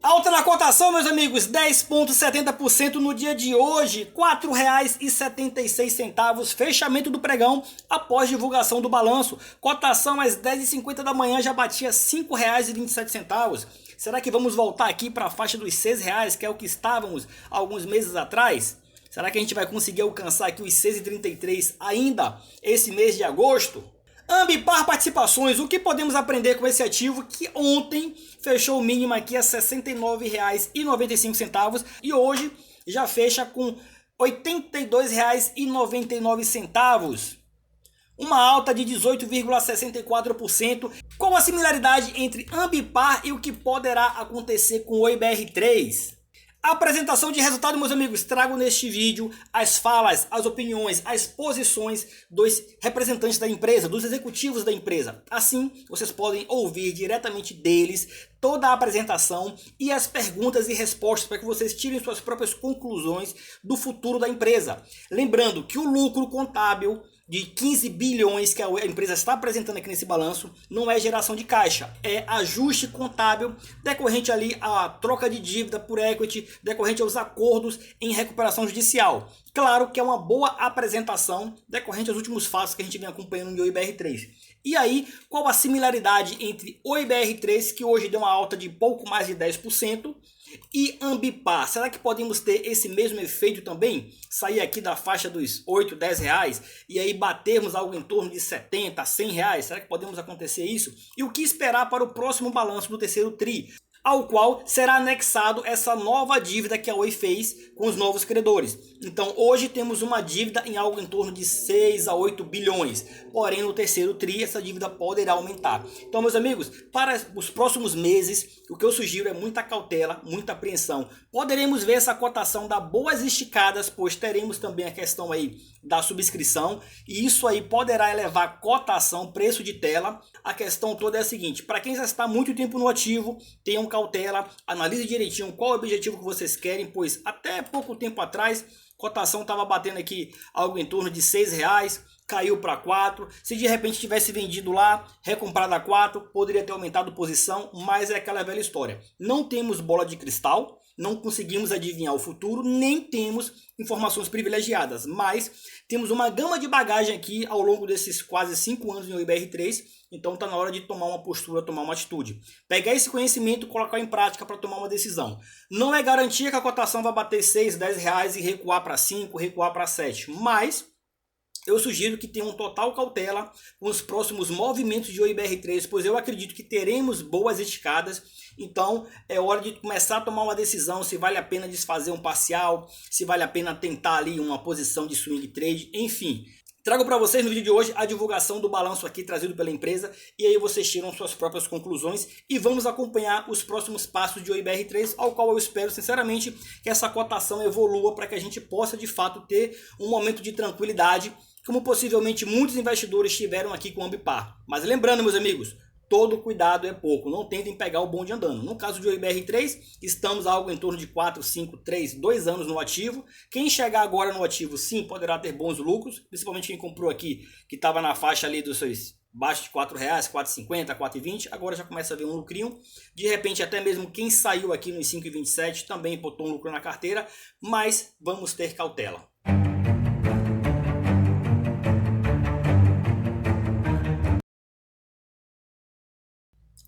Alta na cotação, meus amigos, 10,70% no dia de hoje, R$ 4,76, fechamento do pregão após divulgação do balanço. Cotação às 10h50 da manhã já batia R$ 5,27. Será que vamos voltar aqui para a faixa dos R$ 6, que é o que estávamos alguns meses atrás? Será que a gente vai conseguir alcançar aqui os 6,33 ainda esse mês de agosto? Ambipar Participações, o que podemos aprender com esse ativo que ontem fechou o mínimo aqui a R$ 69,95 e hoje já fecha com R$ 82,99. Uma alta de 18,64%. Qual a similaridade entre Ambipar e o que poderá acontecer com o IBR3? A apresentação de resultado, meus amigos, trago neste vídeo as falas, as opiniões, as posições dos representantes da empresa, dos executivos da empresa. Assim, vocês podem ouvir diretamente deles toda a apresentação e as perguntas e respostas para que vocês tirem suas próprias conclusões do futuro da empresa. Lembrando que o lucro contábil de 15 bilhões que a empresa está apresentando aqui nesse balanço não é geração de caixa, é ajuste contábil decorrente ali à troca de dívida por equity, decorrente aos acordos em recuperação judicial. Claro que é uma boa apresentação decorrente aos últimos fatos que a gente vem acompanhando no IBR3. E aí, qual a similaridade entre o IBR3, que hoje deu uma alta de pouco mais de 10%, e Ambipar? Será que podemos ter esse mesmo efeito também? Sair aqui da faixa dos 8, 10 reais e aí batermos algo em torno de 70, 100 reais? Será que podemos acontecer isso? E o que esperar para o próximo balanço do terceiro TRI? Ao qual será anexado essa nova dívida que a Oi fez com os novos credores. Então hoje temos uma dívida em algo em torno de 6 a 8 bilhões. Porém no terceiro TRI essa dívida poderá aumentar. Então, meus amigos, para os próximos meses, o que eu sugiro é muita cautela, muita apreensão. Poderemos ver essa cotação dar boas esticadas, pois teremos também a questão aí da subscrição. E isso aí poderá elevar cotação, preço de tela. A questão toda é a seguinte: para quem já está muito tempo no ativo, tenham cautela, analise direitinho qual é o objetivo que vocês querem, pois até pouco tempo atrás cotação estava batendo aqui algo em torno de 6 reais, caiu para 4. Se de repente tivesse vendido lá, recomprado a 4, poderia ter aumentado posição, mas é aquela velha história. Não temos bola de cristal, não conseguimos adivinhar o futuro, nem temos informações privilegiadas, mas temos uma gama de bagagem aqui ao longo desses quase 5 anos no IBR3, então está na hora de tomar uma postura, tomar uma atitude. Pegar esse conhecimento e colocar em prática para tomar uma decisão. Não é garantia que a cotação vai bater 6, 10 reais e recuar para 5, recuar para 7, mas eu sugiro que tenham total cautela com os próximos movimentos de IBR3, pois eu acredito que teremos boas esticadas. Então é hora de começar a tomar uma decisão se vale a pena desfazer um parcial, se vale a pena tentar ali uma posição de swing trade, enfim. Trago para vocês no vídeo de hoje a divulgação do balanço aqui trazido pela empresa e aí vocês tiram suas próprias conclusões e vamos acompanhar os próximos passos de IBR3, ao qual eu espero sinceramente que essa cotação evolua para que a gente possa de fato ter um momento de tranquilidade, como possivelmente muitos investidores tiveram aqui com o Ambipar. Mas lembrando, meus amigos, todo cuidado é pouco, não tentem pegar o bonde andando. No caso de IBR3, estamos a algo em torno de 4, 5, 3, 2 anos no ativo. Quem chegar agora no ativo, sim, poderá ter bons lucros, principalmente quem comprou aqui, que estava na faixa ali dos seus baixo de 4 reais, 4,50, 4,20, agora já começa a ver um lucrinho. De repente, até mesmo quem saiu aqui nos 5,27 também botou um lucro na carteira, mas vamos ter cautela.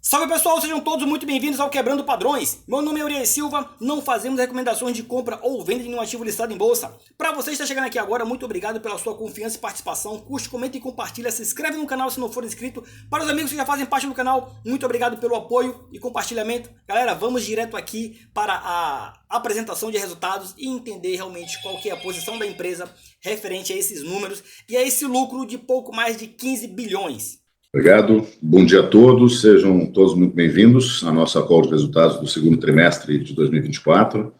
Salve pessoal, sejam todos muito bem-vindos ao Quebrando Padrões. Meu nome é Uriel Silva, não fazemos recomendações de compra ou venda de nenhum ativo listado em bolsa. Para você que está chegando aqui agora, muito obrigado pela sua confiança e participação. Curte, comenta e compartilha, se inscreve no canal se não for inscrito. Para os amigos que já fazem parte do canal, muito obrigado pelo apoio e compartilhamento. Galera, vamos direto aqui para a apresentação de resultados e entender realmente qual que é a posição da empresa referente a esses números e a esse lucro de pouco mais de 15 bilhões. Obrigado, bom dia a todos, sejam todos muito bem-vindos à nossa call de resultados do segundo trimestre de 2024.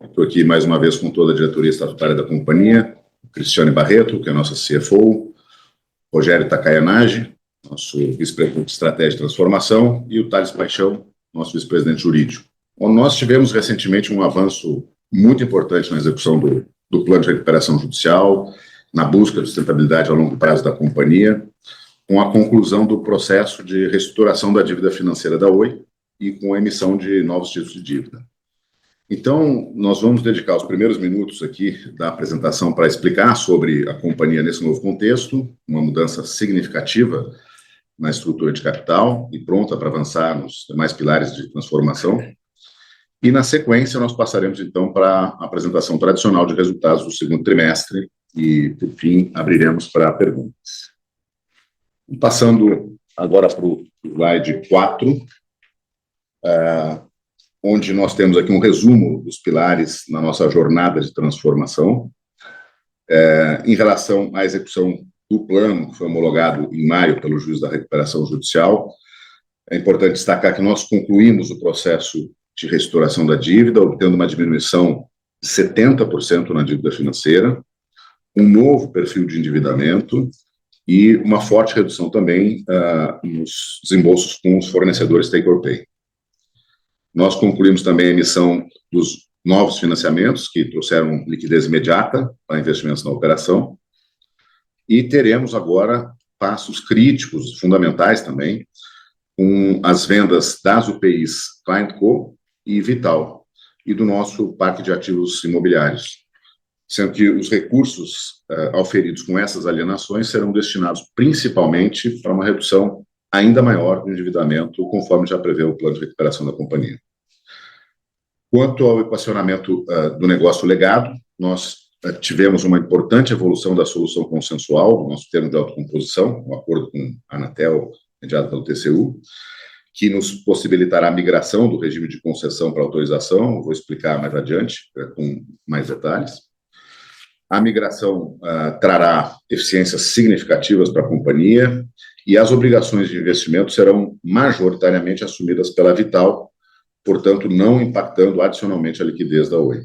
Estou aqui mais uma vez com toda a diretoria estatutária da companhia, Cristiane Barreto, que é a nossa CFO, Rogério Takayanagi, nosso vice-presidente de Estratégia e Transformação, e o Thales Paixão, nosso vice-presidente jurídico. Bom, nós tivemos recentemente um avanço muito importante na execução do plano de recuperação judicial, na busca de sustentabilidade a longo prazo da companhia, com a conclusão do processo de reestruturação da dívida financeira da Oi, e com a emissão de novos títulos de dívida. Então, nós vamos dedicar os primeiros minutos aqui da apresentação para explicar sobre a companhia nesse novo contexto, uma mudança significativa na estrutura de capital e pronta para avançar nos demais pilares de transformação. E, na sequência, nós passaremos, então, para a apresentação tradicional de resultados do segundo trimestre e, por fim, abriremos para perguntas. Passando agora para o slide 4, onde nós temos aqui um resumo dos pilares na nossa jornada de transformação. Em relação à execução do plano, que foi homologado em maio pelo Juiz da Recuperação Judicial, é importante destacar que nós concluímos o processo de reestruturação da dívida, obtendo uma diminuição de 70% na dívida financeira, um novo perfil de endividamento e uma forte redução também nos desembolsos com os fornecedores take-or-pay. Nós concluímos também a emissão dos novos financiamentos, que trouxeram liquidez imediata para investimentos na operação, e teremos agora passos críticos, fundamentais também, com as vendas das UPIs ClientCo e Vital, e do nosso parque de ativos imobiliários, sendo que os recursos auferidos com essas alienações serão destinados principalmente para uma redução ainda maior do endividamento, conforme já prevê o plano de recuperação da companhia. Quanto ao equacionamento do negócio legado, nós tivemos uma importante evolução da solução consensual do nosso termo de autocomposição, um acordo com a Anatel, mediado pelo TCU, que nos possibilitará a migração do regime de concessão para autorização. Vou explicar mais adiante, com mais detalhes. A migração trará eficiências significativas para a companhia e as obrigações de investimento serão majoritariamente assumidas pela Vital, portanto, não impactando adicionalmente a liquidez da Oi.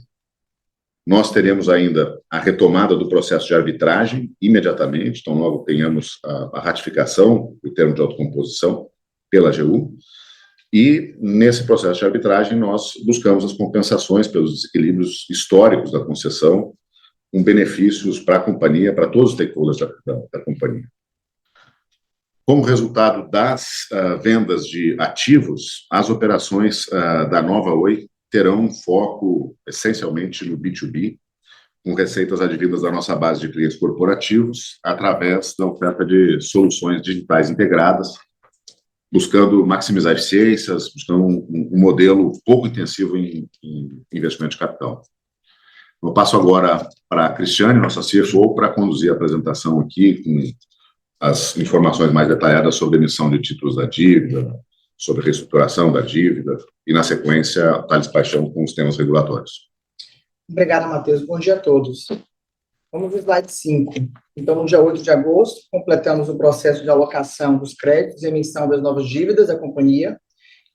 Nós teremos ainda a retomada do processo de arbitragem imediatamente, então logo tenhamos a ratificação do termo de autocomposição pela AGU, e nesse processo de arbitragem nós buscamos as compensações pelos desequilíbrios históricos da concessão, com benefícios para a companhia, para todos os stakeholders da companhia. Como resultado das vendas de ativos, as operações da nova Oi terão um foco essencialmente no B2B, com receitas advindas da nossa base de clientes corporativos, através da oferta de soluções digitais integradas, buscando maximizar eficiências, buscando um modelo pouco intensivo em investimento de capital. Eu passo agora para a Cristiane, nossa CFO, para conduzir a apresentação aqui com as informações mais detalhadas sobre a emissão de títulos da dívida, sobre a reestruturação da dívida e, na sequência, Thales Paixão com os temas regulatórios. Obrigado, Matheus. Bom dia a todos. Vamos ao slide 5. Então, no dia 8 de agosto, completamos o processo de alocação dos créditos e emissão das novas dívidas da companhia,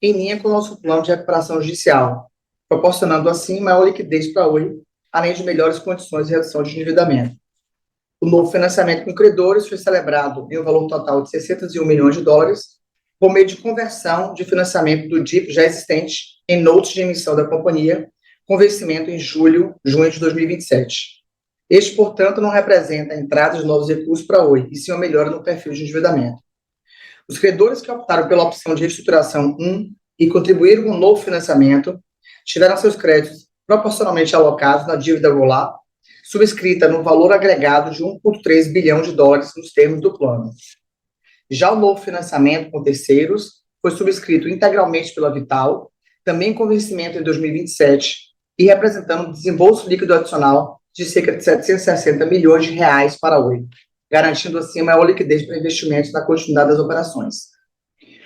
em linha com o nosso plano de recuperação judicial, proporcionando, assim, maior liquidez para a Oi, além de melhores condições de redução de endividamento. O novo financiamento com credores foi celebrado em um valor total de $601 milhões, por meio de conversão de financiamento do DIP já existente em notes de emissão da companhia, com vencimento em junho de 2027. Este, portanto, não representa a entrada de novos recursos para a Oi, e sim uma melhora no perfil de endividamento. Os credores que optaram pela opção de reestruturação 1 e contribuíram com o novo financiamento tiveram seus créditos proporcionalmente alocados na dívida roll-up, subscrita no valor agregado de $1,3 bilhão nos termos do plano. Já o novo financiamento com terceiros foi subscrito integralmente pela Vital, também com vencimento em 2027, e representando um desembolso líquido adicional de cerca de R$760 milhões para a Oi, garantindo assim maior liquidez para investimentos na continuidade das operações.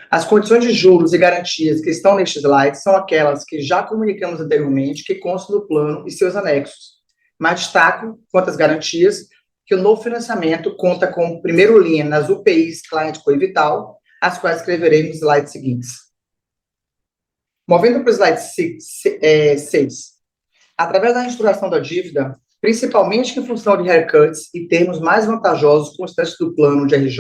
As condições de juros e garantias que estão neste slide são aquelas que já comunicamos anteriormente, que constam no plano e seus anexos. Mas destaco, quanto às garantias, que o novo financiamento conta com primeiro linha nas UPIs ClientCo e Vital, as quais escreverei nos slides seguintes. Movendo para o slide 6. Através da reestruturação da dívida, principalmente em função de haircuts e termos mais vantajosos com os testes do plano de RJ,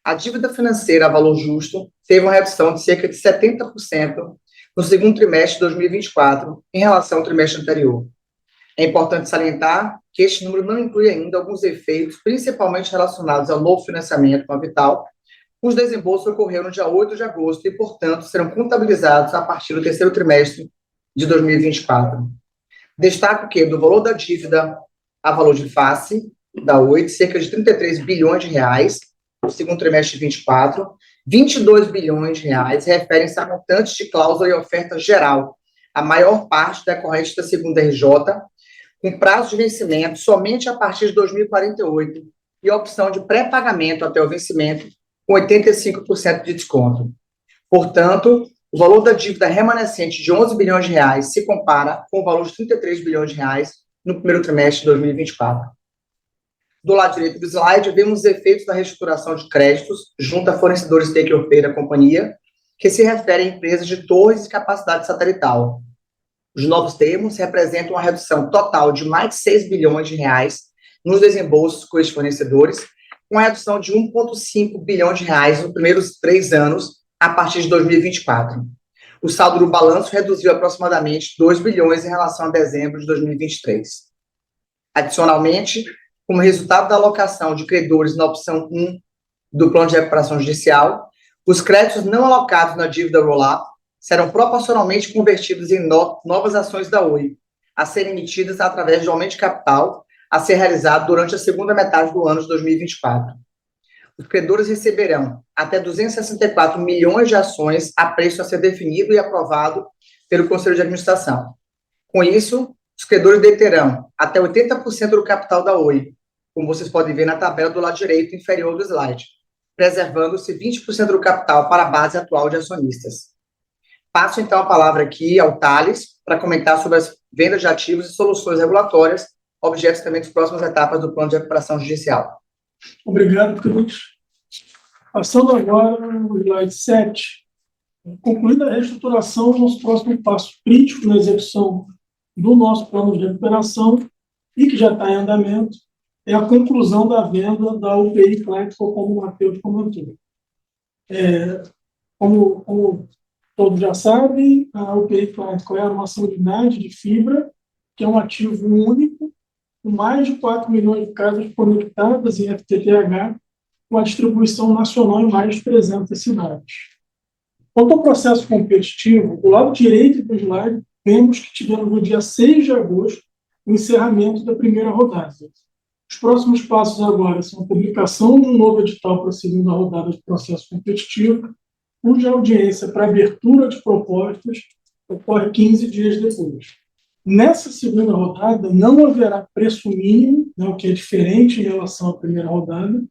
a dívida financeira a valor justo teve uma redução de cerca de 70% no segundo trimestre de 2024 em relação ao trimestre anterior. É importante salientar que este número não inclui ainda alguns efeitos, principalmente relacionados ao novo financiamento com a Vital, Os desembolsos ocorreram no dia 8 de agosto e, portanto, serão contabilizados a partir do terceiro trimestre de 2024. Destaco que, do valor da dívida a valor de face da Oi, cerca de 33 bilhões de reais, no segundo trimestre de 2024, 22 bilhões de reais referem-se a montantes de cláusula e oferta geral, a maior parte decorrente da segunda RJ, com prazo de vencimento somente a partir de 2048 e opção de pré-pagamento até o vencimento com 85% de desconto. Portanto, o valor da dívida remanescente de 11 bilhões de reais se compara com o valor de 33 bilhões de reais no primeiro trimestre de 2024. Do lado direito do slide, vemos os efeitos da reestruturação de créditos junto a fornecedores take-or-pay da companhia, que se refere a empresas de torres de capacidade satelital. Os novos termos representam uma redução total de mais de 6 bilhões de reais nos desembolsos com esses fornecedores, com a redução de 1,5 bilhão de reais nos primeiros 3 anos, a partir de 2024. O saldo do balanço reduziu aproximadamente 2 bilhões em relação a dezembro de 2023. Adicionalmente, como resultado da alocação de credores na opção 1 do plano de recuperação judicial, os créditos não alocados na dívida roll-up serão proporcionalmente convertidos em novas ações da Oi, a serem emitidas através de aumento de capital a ser realizado durante a segunda metade do ano de 2024. Os credores receberão até 264 milhões de ações a preço a ser definido e aprovado pelo Conselho de Administração. Com isso, os credores deterão até 80% do capital da Oi, como vocês podem ver na tabela do lado direito inferior do slide, preservando-se 20% do capital para a base atual de acionistas. Passo, então, a palavra aqui ao Thales para comentar sobre as vendas de ativos e soluções regulatórias, objetos também das próximas etapas do plano de recuperação judicial. Obrigado, Cris. Passando agora ao slide 7, concluída a reestruturação, nosso próximo passo crítico na execução do nosso plano de recuperação, e que já está em andamento, é a conclusão da venda da UPI Claxon, como o Matheus comentou. Como todos já sabem, a UPI Claxon é a armação unidade de fibra, que é um ativo único, com mais de 4 milhões de casas conectadas em FTTH, com a distribuição nacional em mais de 300 cidades. Quanto ao processo competitivo, do lado direito do slide, vemos que tivemos no dia 6 de agosto o encerramento da primeira rodada. Os próximos passos agora são a publicação de um novo edital para a segunda rodada do processo competitivo, cuja audiência para abertura de propostas ocorre 15 dias depois. Nessa segunda rodada, não haverá preço mínimo, o que é diferente em relação à primeira rodada,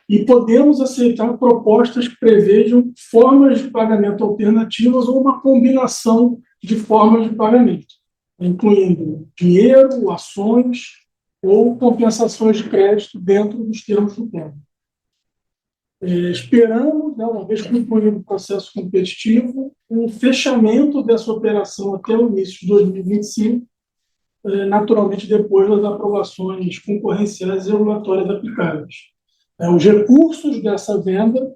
e podemos aceitar propostas que prevejam formas de pagamento alternativas ou uma combinação de formas de pagamento, incluindo dinheiro, ações ou compensações de crédito dentro dos termos do plano. Esperamos, uma vez concluído o processo competitivo, o fechamento dessa operação até o início de 2025, naturalmente depois das aprovações concorrenciais e regulatórias aplicadas. Os recursos dessa venda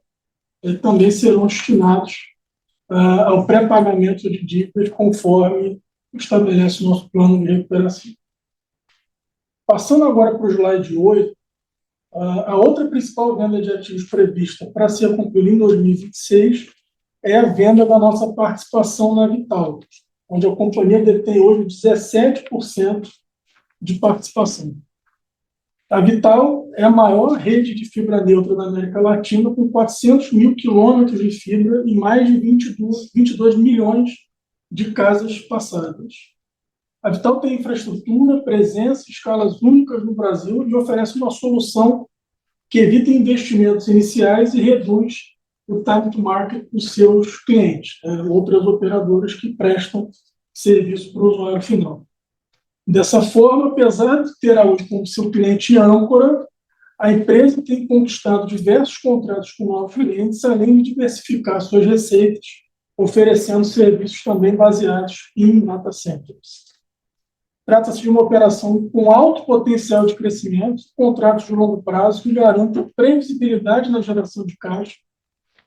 também serão destinados ao pré-pagamento de dívidas, conforme estabelece o nosso plano de recuperação. Passando agora para o slide 8, a outra principal venda de ativos prevista para ser concluída em 2026 é a venda da nossa participação na Vital, onde a companhia detém hoje 17% de participação. A Vital é a maior rede de fibra neutra da América Latina, com 400 mil quilômetros de fibra e mais de 22 milhões de casas passadas. A Vital tem infraestrutura, presença e escalas únicas no Brasil e oferece uma solução que evita investimentos iniciais e reduz o time to market dos seus clientes, outras operadoras que prestam serviço para o usuário final. Dessa forma, apesar de ter a Oi como seu cliente âncora, a empresa tem conquistado diversos contratos com novos clientes, além de diversificar suas receitas, oferecendo serviços também baseados em data centers. Trata-se de uma operação com alto potencial de crescimento, contratos de longo prazo que garantem previsibilidade na geração de caixa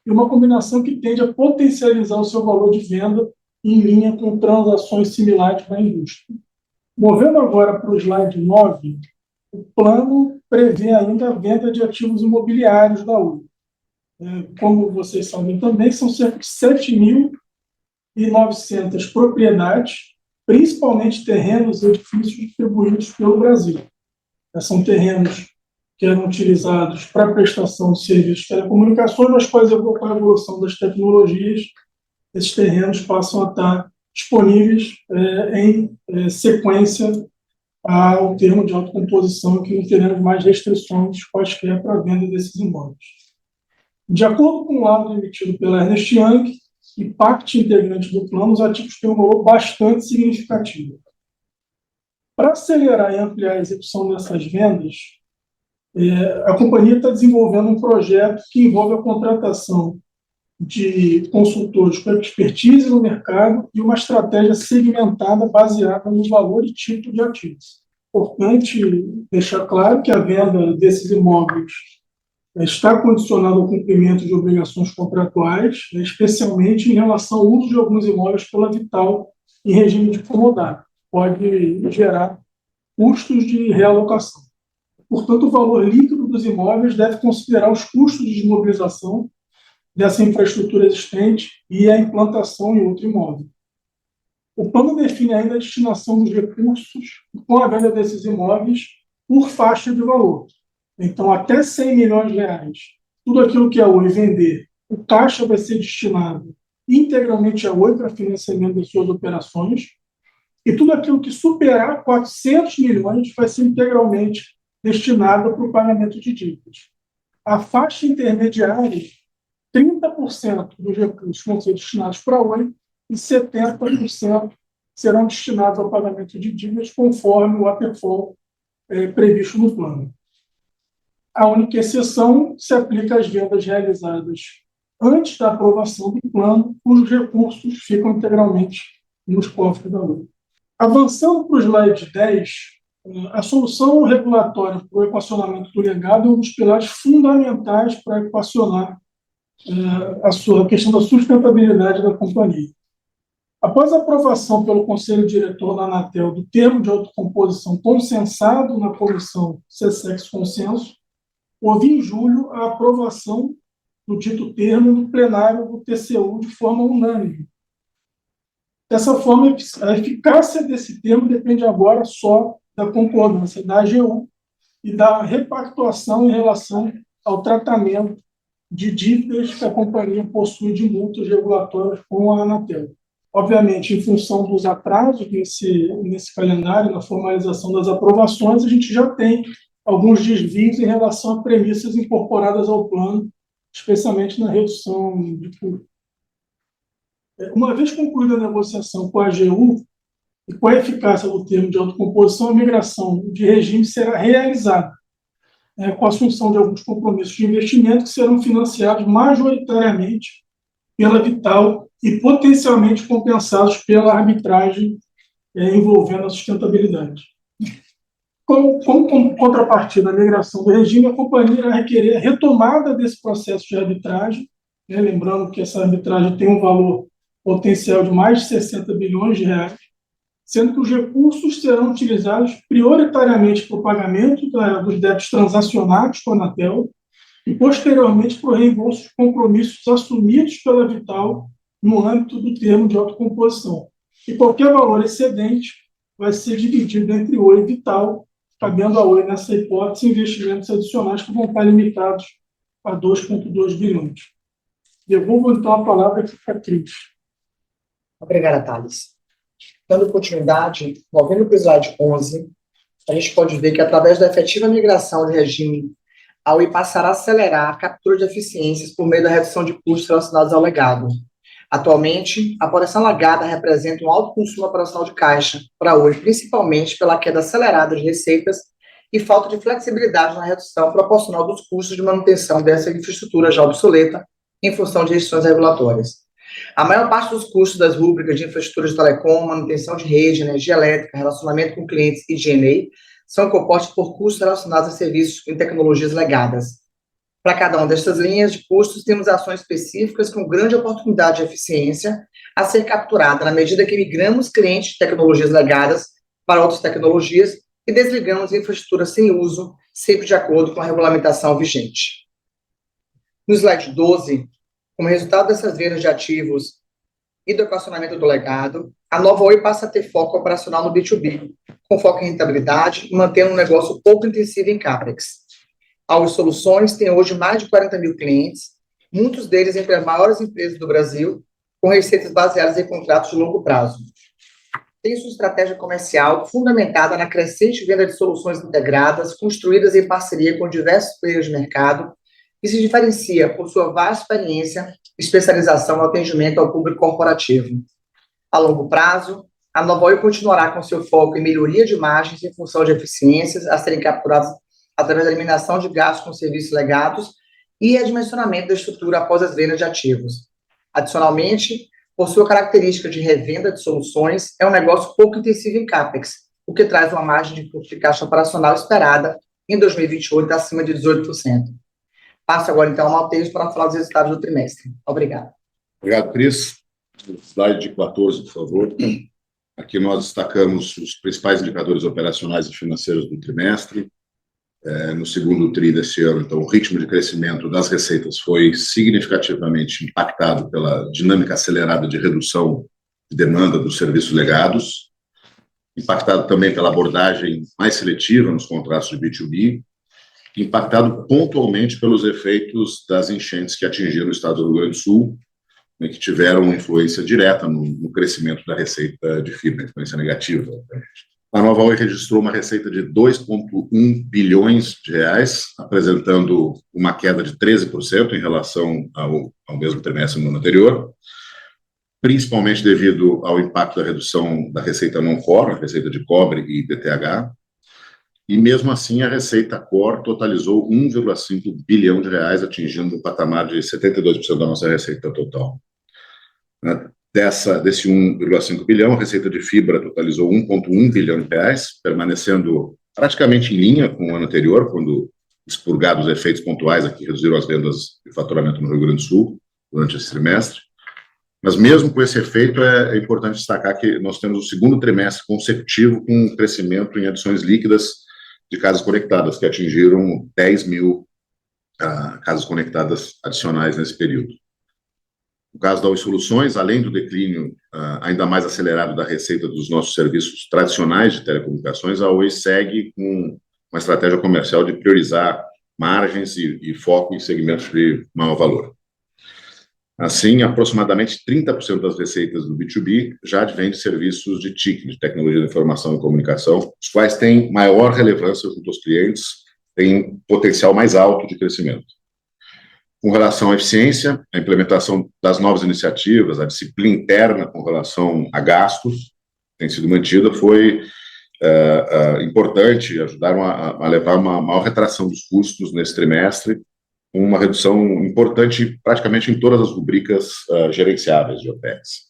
e uma combinação que tende a potencializar o seu valor de venda em linha com transações similares na indústria. Movendo agora para o slide 9, o plano prevê ainda a venda de ativos imobiliários da Oi. como vocês sabem também, são cerca de 7.900 propriedades, principalmente terrenos e edifícios distribuídos pelo Brasil. São terrenos que eram utilizados para prestação de serviços de telecomunicações, mas com a evolução das tecnologias, esses terrenos passam a estar disponíveis em sequência ao termo de autocomposição, que não teremos mais restrições quaisquer para a venda desses imóveis. De acordo com o laudo emitido pela Ernst Young e parte integrante do plano, os ativos têm um valor bastante significativo. Para acelerar e ampliar a execução dessas vendas, a companhia está desenvolvendo um projeto que envolve a contratação de consultores com expertise no mercado e uma estratégia segmentada baseada no valor e tipo de ativos. Importante deixar claro que a venda desses imóveis está condicionada ao cumprimento de obrigações contratuais, especialmente em relação ao uso de alguns imóveis pela Vital em regime de comodato. Pode gerar custos de realocação. Portanto, o valor líquido dos imóveis deve considerar os custos de desmobilização dessa infraestrutura existente e a implantação em outro imóvel. O plano define ainda a destinação dos recursos com a venda desses imóveis por faixa de valor. Então, até 100 milhões de reais, tudo aquilo que a Oi vender, o caixa vai ser destinado integralmente à Oi para financiamento das suas operações, e tudo aquilo que superar 400 milhões vai ser integralmente destinado para o pagamento de dívidas. A faixa intermediária, 30% dos recursos vão ser destinados para a Oi e 70% serão destinados ao pagamento de dívidas conforme o waterfall previsto no plano. A única exceção se aplica às vendas realizadas antes da aprovação do plano, cujos recursos ficam integralmente nos cofres da Oi. Avançando para o slide 10, a solução regulatória para o equacionamento do legado é um dos pilares fundamentais para equacionar a questão da sustentabilidade da companhia. Após a aprovação pelo Conselho Diretor da Anatel do termo de autocomposição consensado na comissão CSEX Consenso, houve em julho a aprovação do dito termo no plenário do TCU de forma unânime. Dessa forma, a eficácia desse termo depende agora só da concordância da AGU e da repactuação em relação ao tratamento de dívidas que a companhia possui de multas regulatórias com a Anatel. Obviamente, em função dos atrasos nesse calendário, na formalização das aprovações, a gente já tem alguns desvios em relação a premissas incorporadas ao plano, especialmente na redução de custos. Uma vez concluída a negociação com a AGU e com a eficácia do termo de autocomposição, a migração de regime será realizada, com a assunção de alguns compromissos de investimento que serão financiados majoritariamente pela Vital e potencialmente compensados pela arbitragem envolvendo a sustentabilidade. Como contrapartida à migração do regime, a companhia irá requerer a retomada desse processo de arbitragem, lembrando que essa arbitragem tem um valor potencial de mais de 60 bilhões de reais, sendo que os recursos serão utilizados prioritariamente para o pagamento dos débitos transacionados com a Anatel e, posteriormente, para o reembolso de compromissos assumidos pela Vital no âmbito do termo de autocomposição. E qualquer valor excedente vai ser dividido entre Oi e Vital, cabendo a Oi, nessa hipótese, investimentos adicionais que vão estar limitados a 2,2 bilhões. Devolvo, então, a palavra aqui para a Cris. Obrigada, Thales. Dando continuidade, movendo para o slide 11, a gente pode ver que, através da efetiva migração de regime, a Oi passará a acelerar a captura de eficiências por meio da redução de custos relacionados ao legado. Atualmente, a operação legada representa um alto consumo operacional de caixa para a Oi, principalmente pela queda acelerada de receitas e falta de flexibilidade na redução proporcional dos custos de manutenção dessa infraestrutura já obsoleta em função de restrições regulatórias. A maior parte dos custos das rúbricas de infraestrutura de telecom, manutenção de rede, energia elétrica, relacionamento com clientes e G&A são compostos por custos relacionados a serviços em tecnologias legadas. Para cada uma destas linhas de custos, temos ações específicas com grande oportunidade de eficiência a ser capturada na medida que migramos clientes de tecnologias legadas para outras tecnologias e desligamos infraestrutura sem uso, sempre de acordo com a regulamentação vigente. No slide 12, como resultado dessas vendas de ativos e do equacionamento do legado, a Nova Oi passa a ter foco operacional no B2B, com foco em rentabilidade e mantendo um negócio pouco intensivo em CAPEX. A Oi Soluções tem hoje mais de 40 mil clientes, muitos deles entre as maiores empresas do Brasil, com receitas baseadas em contratos de longo prazo. Tem sua estratégia comercial fundamentada na crescente venda de soluções integradas, construídas em parceria com diversos players de mercado, e se diferencia por sua vasta experiência e especialização no atendimento ao público corporativo. A longo prazo, a Nova Oi continuará com seu foco em melhoria de margens em função de eficiências a serem capturadas através da eliminação de gastos com serviços legados e redimensionamento da estrutura após as vendas de ativos. Adicionalmente, por sua característica de revenda de soluções, é um negócio pouco intensivo em CAPEX, o que traz uma margem de fluxo de caixa operacional esperada em 2028 acima de 18%. Passo agora, então, ao Matheus para falar dos resultados do trimestre. Obrigado. Obrigado, Cris. Slide 14, por favor. Aqui nós destacamos os principais indicadores operacionais e financeiros do trimestre. No segundo TRI desse ano, então, o ritmo de crescimento das receitas foi significativamente impactado pela dinâmica acelerada de redução de demanda dos serviços legados, impactado também pela abordagem mais seletiva nos contratos de B2B, impactado pontualmente pelos efeitos das enchentes que atingiram o estado do Rio Grande do Sul, né, que tiveram uma influência direta no crescimento da receita de fibra, influência negativa. A Nova Oi registrou uma receita de 2,1 bilhões de reais, apresentando uma queda de 13% em relação ao mesmo trimestre no ano anterior, principalmente devido ao impacto da redução da receita non-core, a receita de cobre e DTH, e mesmo assim a receita core totalizou 1,5 bilhão de reais, atingindo um patamar de 72% da nossa receita total. Desse 1,5 bilhão, a receita de fibra totalizou 1,1 bilhão de reais, permanecendo praticamente em linha com o ano anterior, quando, expurgados os efeitos pontuais aqui, reduziram as vendas de faturamento no Rio Grande do Sul durante esse trimestre. Mas mesmo com esse efeito, é importante destacar que nós temos o segundo trimestre consecutivo com um crescimento em adições líquidas de casas conectadas, que atingiram 10 mil casas conectadas adicionais nesse período. No caso da Oi Soluções, além do declínio ainda mais acelerado da receita dos nossos serviços tradicionais de telecomunicações, a Oi segue com uma estratégia comercial de priorizar margens e foco em segmentos de maior valor. Assim, aproximadamente 30% das receitas do B2B já advém de serviços de TIC, de tecnologia de informação e comunicação, os quais têm maior relevância junto aos clientes, têm um potencial mais alto de crescimento. Com relação à eficiência, a implementação das novas iniciativas, a disciplina interna com relação a gastos, tem sido mantida, foi importante, ajudaram a levar uma maior retração dos custos nesse trimestre, com uma redução importante praticamente em todas as rubricas gerenciáveis de OPEX.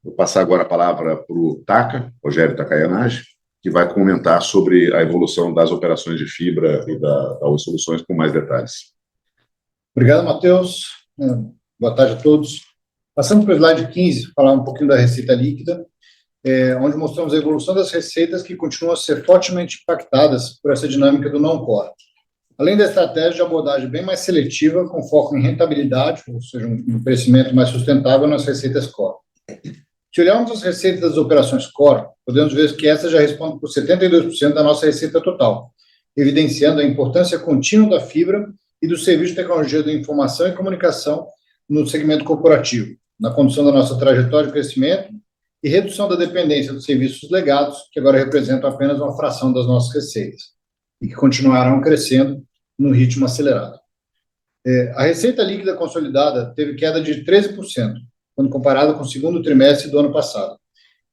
Vou passar agora a palavra para o Taka, Rogério Takayanagi, que vai comentar sobre a evolução das operações de fibra e da Oi Soluções com mais detalhes. Obrigado, Matheus. Boa tarde a todos. Passando para o slide 15, falar um pouquinho da receita líquida, onde mostramos a evolução das receitas que continuam a ser fortemente impactadas por essa dinâmica do não-core. Além da estratégia de abordagem bem mais seletiva, com foco em rentabilidade, ou seja, um crescimento mais sustentável nas receitas core. Se olharmos as receitas das operações core, podemos ver que essas já respondem por 72% da nossa receita total, evidenciando a importância contínua da fibra e do serviço de tecnologia de informação e comunicação no segmento corporativo, na condução da nossa trajetória de crescimento e redução da dependência dos serviços legados, que agora representam apenas uma fração das nossas receitas, e que continuarão crescendo no ritmo acelerado. A receita líquida consolidada teve queda de 13%, quando comparada com o segundo trimestre do ano passado.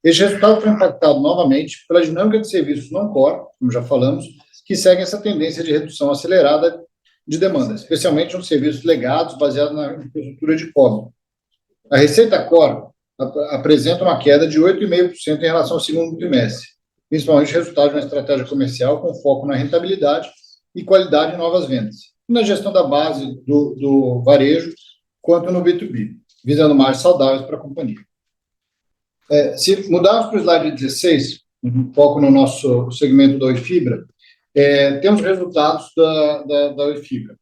Este resultado foi impactado novamente pela dinâmica de serviços não-core, como já falamos, que seguem essa tendência de redução acelerada de demanda, especialmente nos serviços legados baseados na infraestrutura de cobre. A receita core apresenta uma queda de 8,5% em relação ao segundo trimestre, principalmente resultado de uma estratégia comercial com foco na rentabilidade e qualidade em novas vendas, e na gestão da base do varejo, quanto no B2B, visando margens saudáveis para a companhia. Se mudarmos para o slide 16, um foco no nosso segmento da Oi Fibra, temos resultados da Oi Fibra.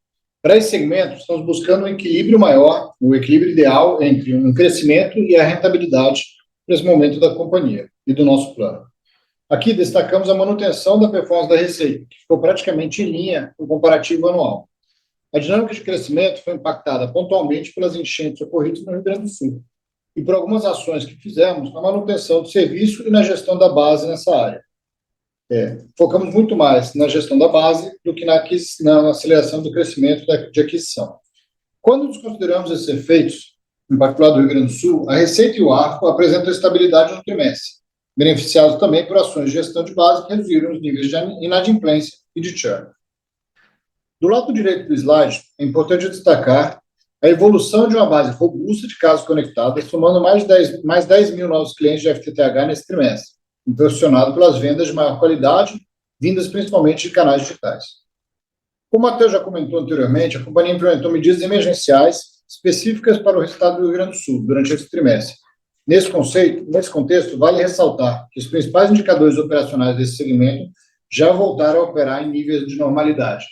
Para esse segmento, estamos buscando um equilíbrio maior, o equilíbrio ideal entre um crescimento e a rentabilidade para esse momento da companhia e do nosso plano. Aqui destacamos a manutenção da performance da receita, que ficou praticamente em linha com o comparativo anual. A dinâmica de crescimento foi impactada pontualmente pelas enchentes ocorridas no Rio Grande do Sul e por algumas ações que fizemos na manutenção do serviço e na gestão da base nessa área. Focamos muito mais na gestão da base do que na aceleração do crescimento de aquisição. Quando desconsideramos esses efeitos, em particular do Rio Grande do Sul, a receita e o ARPO apresentam estabilidade no trimestre, beneficiados também por ações de gestão de base que reduziram os níveis de inadimplência e de churn. Do lado direito do slide, é importante destacar a evolução de uma base robusta de casos conectados, somando mais 10 mil novos clientes de FTTH nesse trimestre, impulsionado pelas vendas de maior qualidade, vindas principalmente de canais digitais. Como o Matheus já comentou anteriormente, a companhia implementou medidas emergenciais específicas para o estado do Rio Grande do Sul durante esse trimestre. Nesse contexto, vale ressaltar que os principais indicadores operacionais desse segmento já voltaram a operar em níveis de normalidade,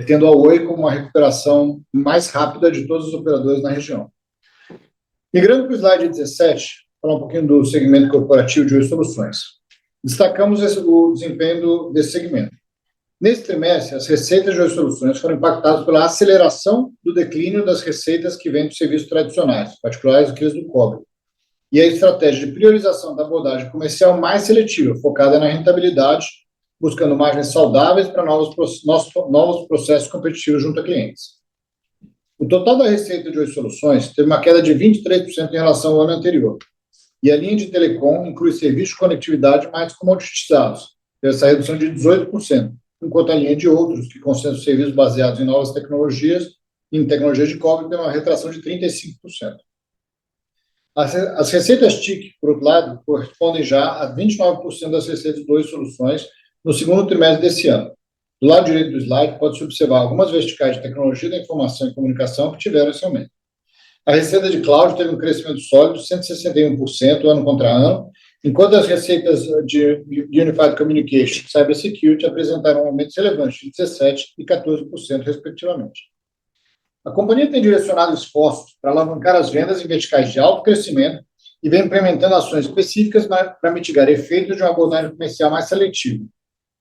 tendo a Oi como uma recuperação mais rápida de todos os operadores na região. Migrando para o slide 17, falar um pouquinho do segmento corporativo de Oi Soluções. Destacamos o desempenho desse segmento. Nesse trimestre, as receitas de Oi Soluções foram impactadas pela aceleração do declínio das receitas que vêm dos serviços tradicionais, particulares aqueles do cobre, e a estratégia de priorização da abordagem comercial mais seletiva, focada na rentabilidade, buscando margens saudáveis para novos processos competitivos junto a clientes. O total da receita de Oi Soluções teve uma queda de 23% em relação ao ano anterior, e a linha de telecom inclui serviços de conectividade mais comoditizados, teve essa redução de 18%, enquanto a linha de outros, que concentram serviços baseados em novas tecnologias, em tecnologias de cobre, tem uma retração de 35%. As receitas TIC, por outro lado, correspondem já a 29% das receitas de Oi Soluções no segundo trimestre desse ano. Do lado direito do slide, pode-se observar algumas verticais de tecnologia da informação e comunicação que tiveram esse aumento. A receita de cloud teve um crescimento sólido, 161% ano contra ano, enquanto as receitas de Unified Communication e Cybersecurity apresentaram aumentos relevantes de 17% e 14%, respectivamente. A companhia tem direcionado esforços para alavancar as vendas em verticais de alto crescimento e vem implementando ações específicas para mitigar efeitos de uma abordagem comercial mais seletiva.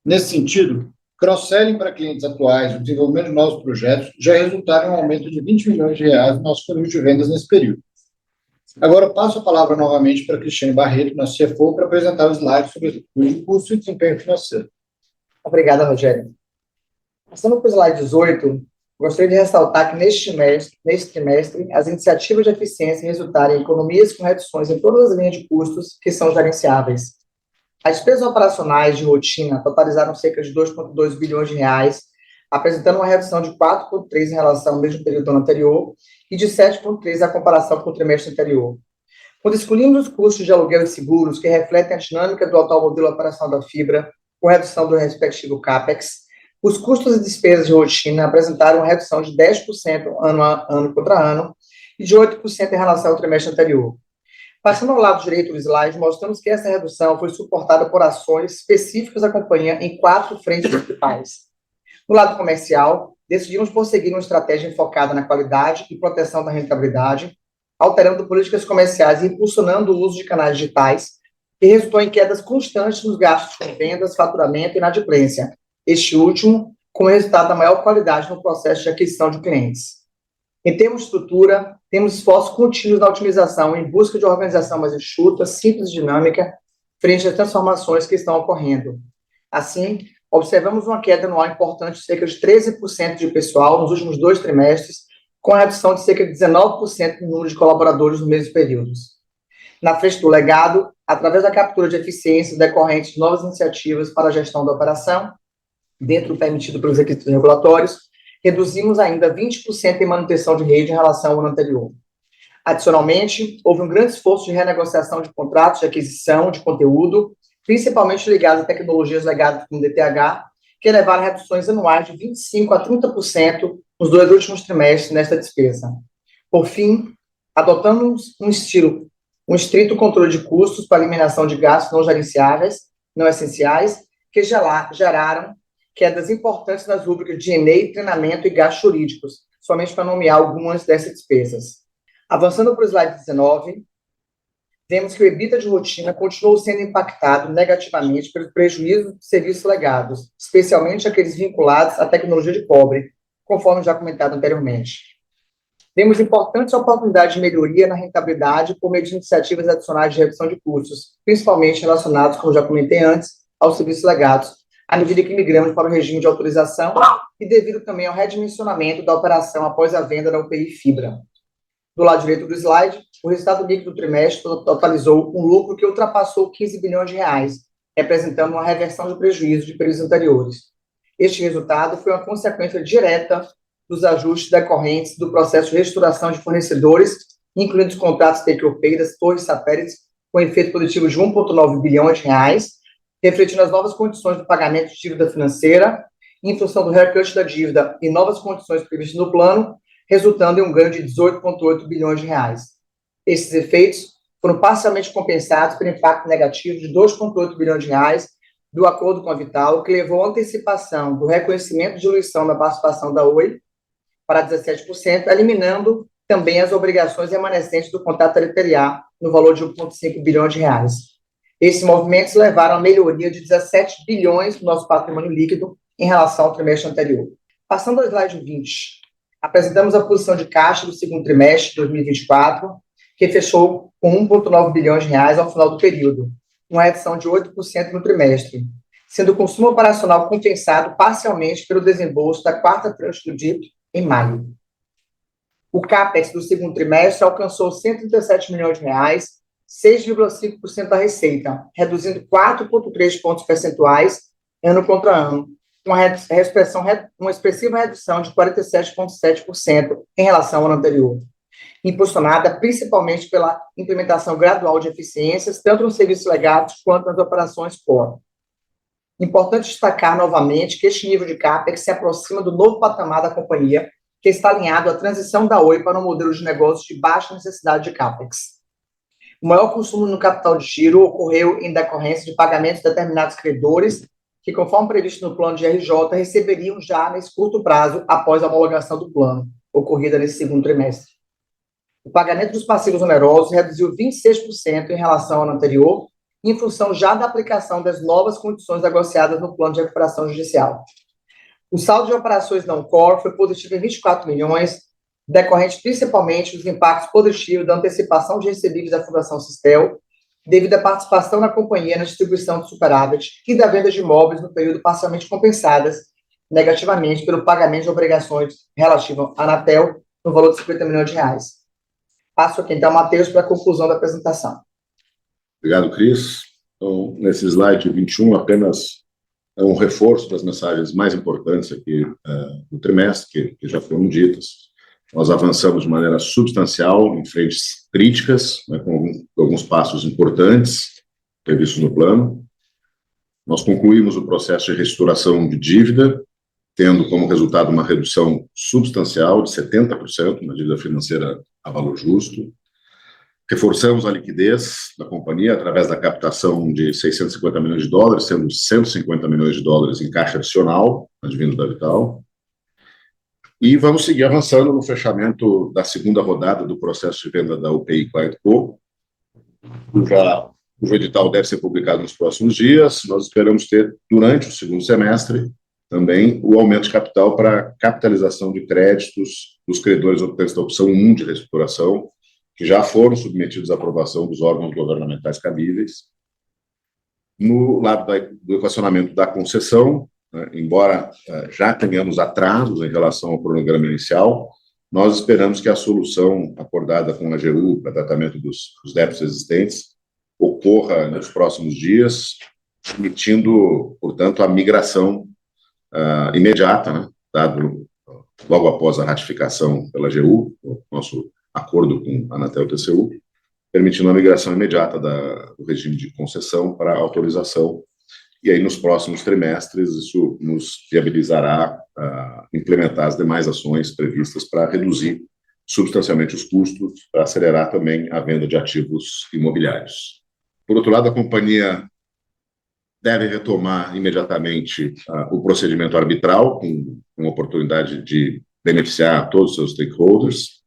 Nesse sentido, cross-selling para clientes atuais e o desenvolvimento de novos projetos já resultaram em um aumento de R$20 milhões no nosso funil de vendas nesse período. Agora, passo a palavra novamente para Cristiane Barreto, nosso CFO, para apresentar os slides sobre o custo e desempenho financeiro. Obrigada, Rogério. Passando para o slide 18, gostaria de ressaltar que neste trimestre, as iniciativas de eficiência resultaram em economias com reduções em todas as linhas de custos que são gerenciáveis. As despesas operacionais de rotina totalizaram cerca de R$2,2 bilhões, apresentando uma redução de 4,3% em relação ao mesmo período do ano anterior e de 7,3% à comparação com o trimestre anterior. Quando excluímos os custos de aluguel e seguros, que refletem a dinâmica do atual modelo operacional da fibra, com redução do respectivo CAPEX, os custos e despesas de rotina apresentaram uma redução de 10% ano contra ano e de 8% em relação ao trimestre anterior. Passando ao lado direito do slide, mostramos que essa redução foi suportada por ações específicas da companhia em 4 frentes principais. No lado comercial, decidimos prosseguir uma estratégia focada na qualidade e proteção da rentabilidade, alterando políticas comerciais e impulsionando o uso de canais digitais, que resultou em quedas constantes nos gastos com vendas, faturamento e inadimplência, este último com o resultado da maior qualidade no processo de aquisição de clientes. Em termos de estrutura, temos esforços contínuos na otimização em busca de organização mais enxuta, simples e dinâmica, frente às transformações que estão ocorrendo. Assim, observamos uma queda anual importante de cerca de 13% de pessoal nos últimos 2 trimestres, com a redução de cerca de 19% no número de colaboradores nos mesmos períodos. Na frente do legado, através da captura de eficiência decorrente de novas iniciativas para a gestão da operação, dentro do permitido pelos requisitos regulatórios, reduzimos ainda 20% em manutenção de rede em relação ao ano anterior. Adicionalmente, houve um grande esforço de renegociação de contratos de aquisição de conteúdo, principalmente ligados a tecnologias legadas como DTH, que levaram a reduções anuais de 25% a 30% nos 2 últimos trimestres nesta despesa. Por fim, adotamos um estrito controle de custos para eliminação de gastos não gerenciáveis, não essenciais, que geraram quedas importantes nas rubricas de D&A, treinamento e gastos jurídicos, somente para nomear algumas dessas despesas. Avançando para o slide 19, vemos que o EBITDA de rotina continuou sendo impactado negativamente pelos prejuízos de serviços legados, especialmente aqueles vinculados à tecnologia de cobre, conforme já comentado anteriormente. Vemos importantes oportunidades de melhoria na rentabilidade por meio de iniciativas adicionais de redução de custos, principalmente relacionados, como já comentei antes, aos serviços legados, à medida que migramos para o regime de autorização e devido também ao redimensionamento da operação após a venda da UPI Fibra. Do lado direito do slide, o resultado líquido do trimestre totalizou um lucro que ultrapassou 15 bilhões de reais, representando uma reversão de prejuízo de períodos anteriores. Este resultado foi uma consequência direta dos ajustes decorrentes do processo de reestruturação de fornecedores, incluindo os contratos take-or-pay das torres satélites, com efeito positivo de 1,9 bilhões de reais, refletindo as novas condições do pagamento de dívida financeira, em função do haircut da dívida e novas condições previstas no plano, resultando em um ganho de 18,8 bilhões de reais. Esses efeitos foram parcialmente compensados pelo impacto negativo de 2,8 bilhões de reais do acordo com a Vital, que levou à antecipação do reconhecimento de diluição da participação da Oi para 17%, eliminando também as obrigações remanescentes do contrato LTA no valor de 1,5 bilhões de reais. Esses movimentos levaram a melhoria de 17 bilhões do nosso patrimônio líquido em relação ao trimestre anterior. Passando ao slide 20, apresentamos a posição de caixa do segundo trimestre de 2024, que fechou com 1,9 bilhões de reais ao final do período, uma redução de 8% no trimestre, sendo o consumo operacional compensado parcialmente pelo desembolso da quarta tranche do DIP em maio. O CAPEX do segundo trimestre alcançou 137 milhões de reais, 6,5% da receita, reduzindo 4,3 pontos percentuais ano contra ano, uma expressiva redução de 47,7% em relação ao ano anterior, impulsionada principalmente pela implementação gradual de eficiências, tanto nos serviços legados quanto nas operações core. Importante destacar novamente que este nível de CAPEX se aproxima do novo patamar da companhia, que está alinhado à transição da Oi para um modelo de negócios de baixa necessidade de CAPEX. O maior consumo no capital de giro ocorreu em decorrência de pagamentos de determinados credores, que, conforme previsto no plano de RJ, receberiam já nesse curto prazo após a homologação do plano, ocorrida nesse segundo trimestre. O pagamento dos passivos onerosos reduziu 26% em relação ao ano anterior, em função já da aplicação das novas condições negociadas no plano de recuperação judicial. O saldo de operações não core foi positivo em 24 milhões, decorrente principalmente dos impactos positivos da antecipação de recebíveis da Fundação Sistel, devido à participação da companhia na distribuição de superávit e da venda de imóveis no período parcialmente compensadas negativamente pelo pagamento de obrigações relativas à Anatel no valor de 50 milhões de reais. Passo aqui então, Matheus, para a conclusão da apresentação. Obrigado, Cris. Então, nesse slide 21, apenas um reforço das mensagens mais importantes aqui do trimestre, que já foram ditas. Nós avançamos de maneira substancial em frentes críticas, né, com alguns passos importantes previstos no plano. Nós concluímos o processo de reestruturação de dívida, tendo como resultado uma redução substancial de 70% na dívida financeira a valor justo. Reforçamos a liquidez da companhia através da captação de 650 milhões de dólares, sendo 150 milhões de dólares em caixa adicional, advindo da Vital. E vamos seguir avançando no fechamento da segunda rodada do processo de venda da UPI ClientCo. O edital deve ser publicado nos próximos dias. Nós esperamos ter, durante o segundo semestre, também o aumento de capital para capitalização de créditos dos credores optantes da opção 1 de reestruturação, que já foram submetidos à aprovação dos órgãos governamentais cabíveis. No lado do equacionamento da concessão, embora já tenhamos atrasos em relação ao cronograma inicial, nós esperamos que a solução acordada com a AGU para tratamento dos débitos existentes ocorra nos próximos dias, permitindo, portanto, a migração imediata, né, dado logo após a ratificação pela AGU, o nosso acordo com a Anatel TCU, permitindo a migração imediata do regime de concessão para autorização. E aí, nos próximos trimestres, isso nos viabilizará implementar as demais ações previstas para reduzir substancialmente os custos, para acelerar também a venda de ativos imobiliários. Por outro lado, a companhia deve retomar imediatamente o procedimento arbitral, com uma oportunidade de beneficiar todos os seus stakeholders,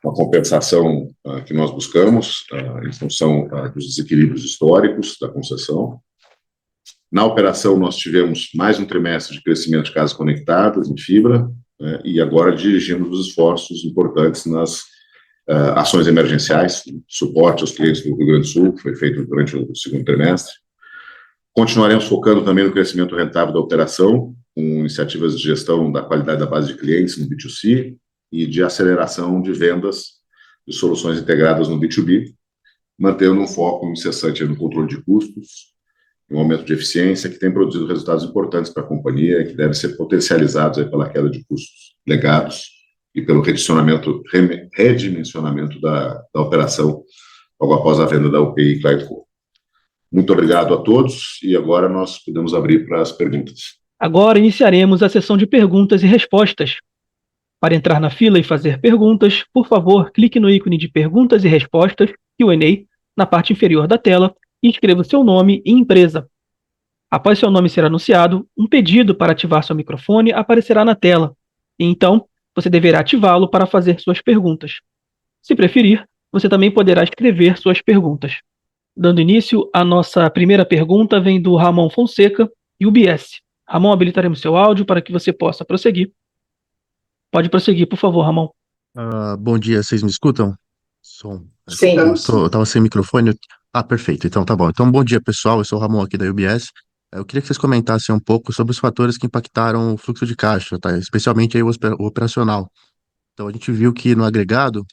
uma compensação que nós buscamos em função dos desequilíbrios históricos da concessão. Na operação, nós tivemos mais um trimestre de crescimento de casas conectadas em fibra, e agora dirigimos os esforços importantes nas ações emergenciais, suporte aos clientes do Rio Grande do Sul, que foi feito durante o segundo trimestre. Continuaremos focando também no crescimento rentável da operação, com iniciativas de gestão da qualidade da base de clientes no B2C e de aceleração de vendas de soluções integradas no B2B, mantendo um foco incessante no controle de custos, um aumento de eficiência que tem produzido resultados importantes para a companhia e que devem ser potencializados aí pela queda de custos legados e pelo redimensionamento da operação logo após a venda da UPI ClientCo. Muito obrigado a todos e agora nós podemos abrir para as perguntas. Agora iniciaremos a sessão de perguntas e respostas. Para entrar na fila e fazer perguntas, por favor, clique no ícone de perguntas e respostas, Q&A, na parte inferior da tela e escreva seu nome e empresa. Após seu nome ser anunciado, um pedido para ativar seu microfone aparecerá na tela, e então você deverá ativá-lo para fazer suas perguntas. Se preferir, você também poderá escrever suas perguntas. Dando início, a nossa primeira pergunta vem do Ramon Fonseca, UBS. Ramon, habilitaremos seu áudio para que você possa prosseguir. Pode prosseguir, por favor, Ramon. Bom dia, vocês me escutam? Som. Sim. Eu estava sem microfone. Perfeito, então tá bom. Então, bom dia, pessoal, eu sou o Ramon aqui da UBS. Eu queria que vocês comentassem um pouco sobre os fatores que impactaram o fluxo de caixa, tá? Especialmente aí o operacional. Então, a gente viu que no agregado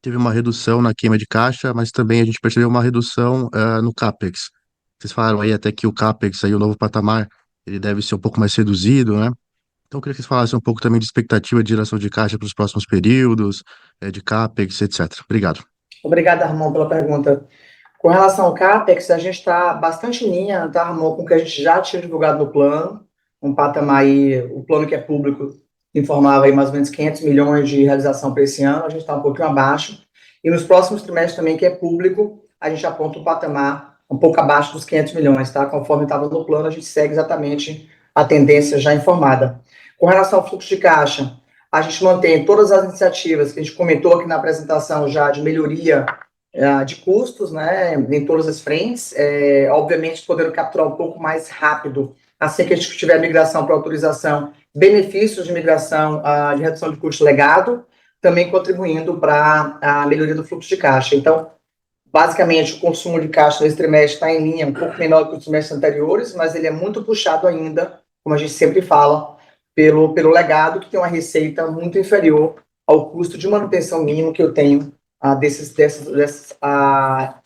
teve uma redução na queima de caixa, mas também a gente percebeu uma redução no CAPEX. Vocês falaram aí até que o CAPEX, aí, o novo patamar, ele deve ser um pouco mais reduzido, né? Então, eu queria que vocês falassem um pouco também de expectativa de geração de caixa para os próximos períodos, de CAPEX, etc. Obrigado. Obrigado, Ramon, pela pergunta. Com relação ao CAPEX, a gente está bastante em linha, tá, Ramon, com o que a gente já tinha divulgado no plano, um patamar aí, o plano que é público informava aí mais ou menos 500 milhões de realização para esse ano, a gente está um pouquinho abaixo, e nos próximos trimestres também, que é público, a gente aponta um patamar um pouco abaixo dos 500 milhões, tá, conforme estava no plano, a gente segue exatamente a tendência já informada. Com relação ao fluxo de caixa, a gente mantém todas as iniciativas que a gente comentou aqui na apresentação já de melhoria de custos, né, em todas as frentes, obviamente podendo capturar um pouco mais rápido, assim que a gente tiver migração para autorização, benefícios de migração de redução de custo legado, também contribuindo para a melhoria do fluxo de caixa. Então, basicamente, o consumo de caixa nesse trimestre está em linha, um pouco menor que os trimestres anteriores, mas ele é muito puxado ainda, como a gente sempre fala, pelo legado, que tem uma receita muito inferior ao custo de manutenção mínimo que eu tenho dessas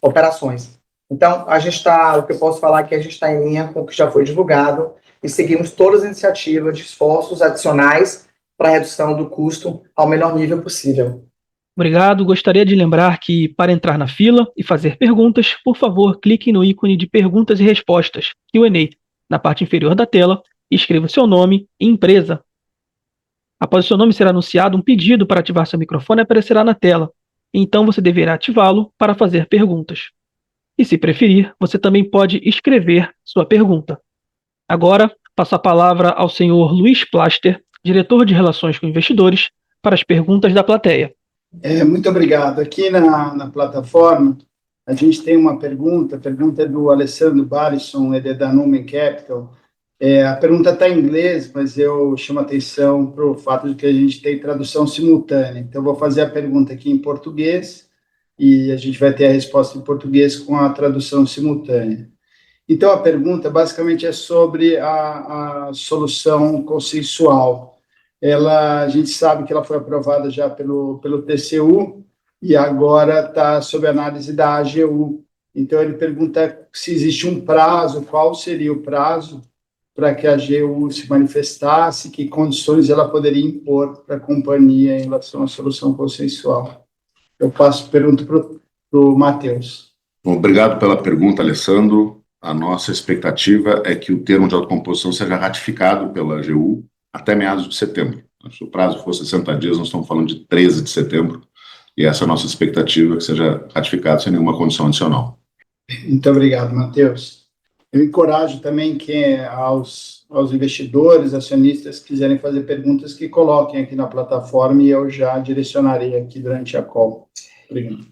operações. Então, a gente está, o que eu posso falar é que a gente está em linha com o que já foi divulgado e seguimos todas as iniciativas de esforços adicionais para a redução do custo ao menor nível possível. Obrigado. Gostaria de lembrar que, para entrar na fila e fazer perguntas, por favor, clique no ícone de perguntas e respostas, Q&A, na parte inferior da tela, e escreva seu nome e empresa. Após o seu nome ser anunciado, um pedido para ativar seu microfone aparecerá na tela. Então você deverá ativá-lo para fazer perguntas. E se preferir, você também pode escrever sua pergunta. Agora, passo a palavra ao senhor Luiz Plaster, diretor de Relações com Investidores, para as perguntas da plateia. Muito obrigado. Aqui na plataforma, a gente tem uma pergunta, a pergunta é do Alessandro Barison, ele é da Numen Capital. A pergunta está em inglês, mas eu chamo a atenção para o fato de que a gente tem tradução simultânea. Então, eu vou fazer a pergunta aqui em português e a gente vai ter a resposta em português com a tradução simultânea. Então, a pergunta basicamente é sobre a solução consensual. A gente sabe que ela foi aprovada já pelo TCU e agora está sob análise da AGU. Então, ele pergunta se existe um prazo, qual seria o prazo para que a AGU se manifestasse, que condições ela poderia impor para a companhia em relação à solução consensual. Eu passo a pergunta para o Matheus. Obrigado pela pergunta, Alessandro. A nossa expectativa é que o termo de autocomposição seja ratificado pela AGU até meados de setembro. Se o prazo for 60 dias, nós estamos falando de 13 de setembro, e essa é a nossa expectativa, que seja ratificado sem nenhuma condição adicional. Muito obrigado, Matheus. Eu encorajo também que aos investidores, acionistas que quiserem fazer perguntas, que coloquem aqui na plataforma e eu já direcionarei aqui durante a call. Obrigado.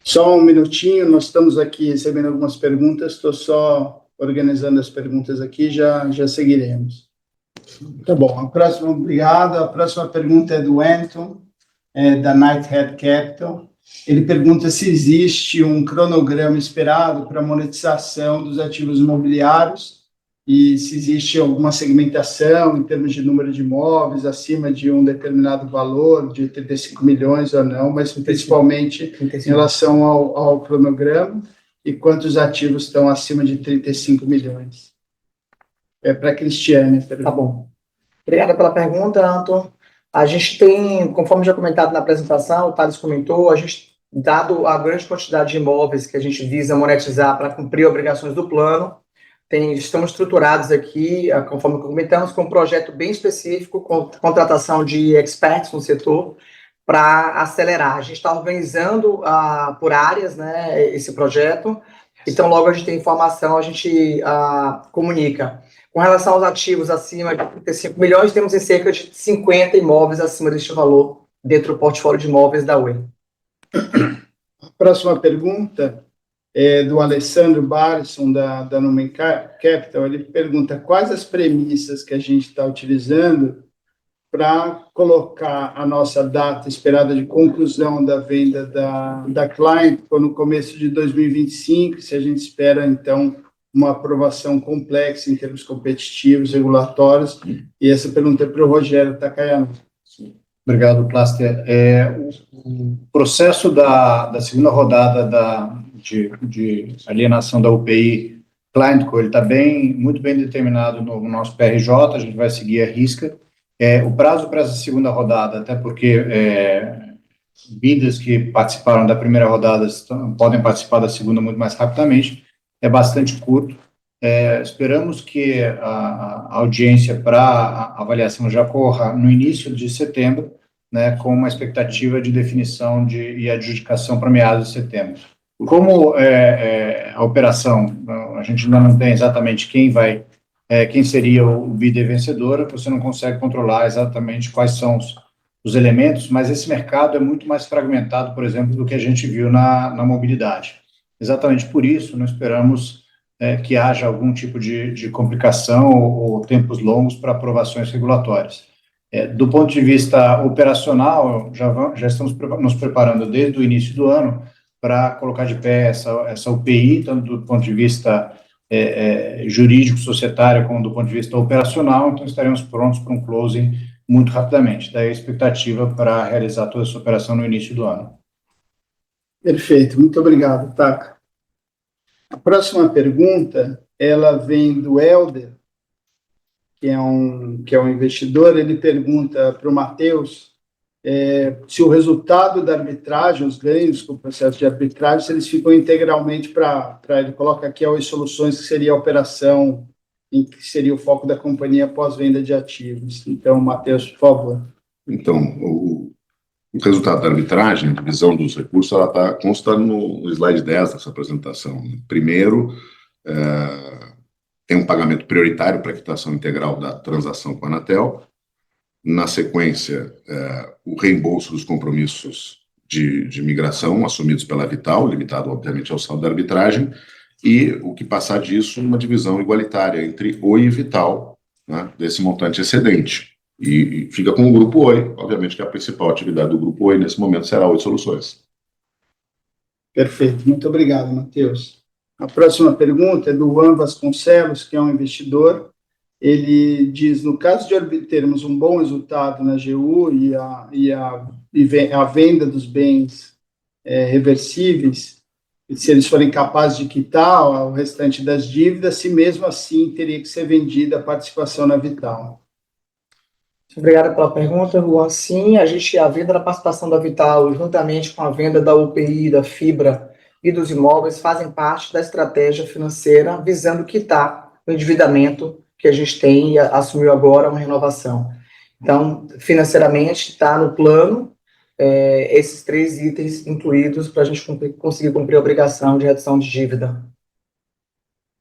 Só um minutinho, nós estamos aqui recebendo algumas perguntas, estou só organizando as perguntas aqui, já seguiremos. Tá bom, obrigado. A próxima pergunta é do Anton, da Nighthead Capital. Ele pergunta se existe um cronograma esperado para a monetização dos ativos imobiliários e se existe alguma segmentação em termos de número de imóveis acima de um determinado valor, de 35 milhões ou não, mas principalmente em relação ao cronograma e quantos ativos estão acima de 35 milhões. É para a Cristiane. Tá bom. Obrigada pela pergunta, Anton. A gente tem, conforme já comentado na apresentação, o Thales comentou, a gente, dado a grande quantidade de imóveis que a gente visa monetizar para cumprir obrigações do plano, estamos estruturados aqui, conforme comentamos, com um projeto bem específico, com contratação de experts no setor, para acelerar. A gente está organizando por áreas, né, esse projeto, então logo a gente tem informação, a gente comunica. Com relação aos ativos acima de 35 milhões, temos em cerca de 50 imóveis acima deste valor dentro do portfólio de imóveis da UE. A próxima pergunta é do Alessandro Barson, da Numen Capital. Ele pergunta quais as premissas que a gente está utilizando para colocar a nossa data esperada de conclusão da venda da Client no começo de 2025, se a gente espera, então, uma aprovação complexa em termos competitivos, regulatórios, e essa pergunta é para o Rogério Takayama. Obrigado, Plaster. O processo da segunda rodada de alienação da UPI ClientCo, ele está muito bem determinado no nosso PRJ, a gente vai seguir a risca. O prazo para essa segunda rodada, até porque bidders que participaram da primeira rodada podem participar da segunda muito mais rapidamente, é bastante curto. Esperamos que a audiência para a avaliação já ocorra no início de setembro, né, com uma expectativa de definição e adjudicação para meados de setembro. Como a operação, a gente ainda não tem exatamente quem seria o bidder vencedor, você não consegue controlar exatamente quais são os elementos, mas esse mercado é muito mais fragmentado, por exemplo, do que a gente viu na mobilidade. Exatamente por isso, nós esperamos que haja algum tipo de complicação ou tempos longos para aprovações regulatórias. Do ponto de vista operacional, já estamos nos preparando desde o início do ano para colocar de pé essa UPI, tanto do ponto de vista jurídico, societário, como do ponto de vista operacional, então estaremos prontos para um closing muito rapidamente. Daí a expectativa para realizar toda essa operação no início do ano. Perfeito, muito obrigado, Taka. A próxima pergunta, ela vem do Helder, que é um investidor. Ele pergunta para o Matheus se o resultado da arbitragem, os ganhos com o processo de arbitragem, se eles ficam integralmente ele coloca aqui a Oi Soluções, que seria a operação em que seria o foco da companhia após venda de ativos. Então, Matheus, por favor. Então, o resultado da arbitragem, a divisão dos recursos, ela consta no slide 10 dessa apresentação. Primeiro, tem um pagamento prioritário para a quitação integral da transação com a Anatel. Na sequência, o reembolso dos compromissos de migração assumidos pela Vital, limitado, obviamente, ao saldo da arbitragem, e o que passar disso, uma divisão igualitária entre Oi e Vital, né, desse montante excedente. E fica com o Grupo Oi, obviamente que a principal atividade do Grupo Oi nesse momento será Oi Soluções. Perfeito, muito obrigado, Matheus. A próxima pergunta é do Juan Vasconcelos, que é um investidor. Ele diz, no caso de obtermos um bom resultado na GU e a venda dos bens reversíveis, se eles forem capazes de quitar o restante das dívidas, se mesmo assim teria que ser vendida a participação na Vital. Obrigado pela pergunta, Juan. Sim, a venda da participação da Vital, juntamente com a venda da UPI, da Fibra e dos imóveis, fazem parte da estratégia financeira visando quitar o endividamento que a gente tem e assumiu agora uma renovação. Então, financeiramente, está no plano esses 3 itens incluídos para a gente conseguir cumprir a obrigação de redução de dívida.